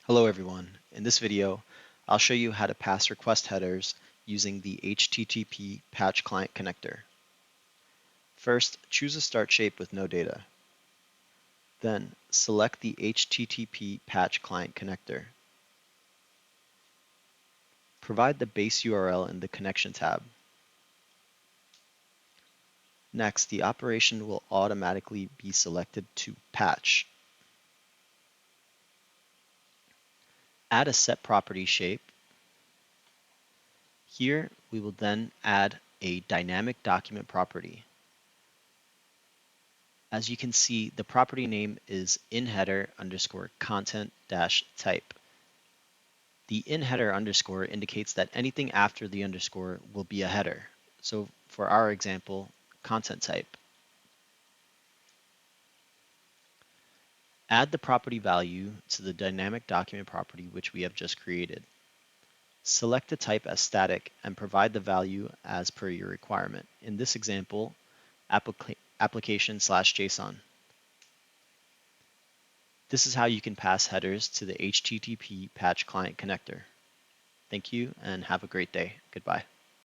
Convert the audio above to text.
Hello everyone. In this video, I'll show you how to pass request headers using the HTTP Patch Client connector. First, choose a start shape with no data. Then, select the HTTP Patch Client connector. Provide the base URL in the Connection tab. Next, the operation will automatically be selected to patch. Add a set property shape. Here, we will then add a dynamic document property. As you can see, the property name is inHeader underscore content dash type. The inHeader underscore indicates that anything after the underscore will be a header. So for our example, content type. Add the property value to the dynamic document property which we have just created. Select the type as static and provide the value as per your requirement. In this example, application/JSON. This is how you can pass headers to the HTTP Patch Client connector. Thank you and have a great day. Goodbye.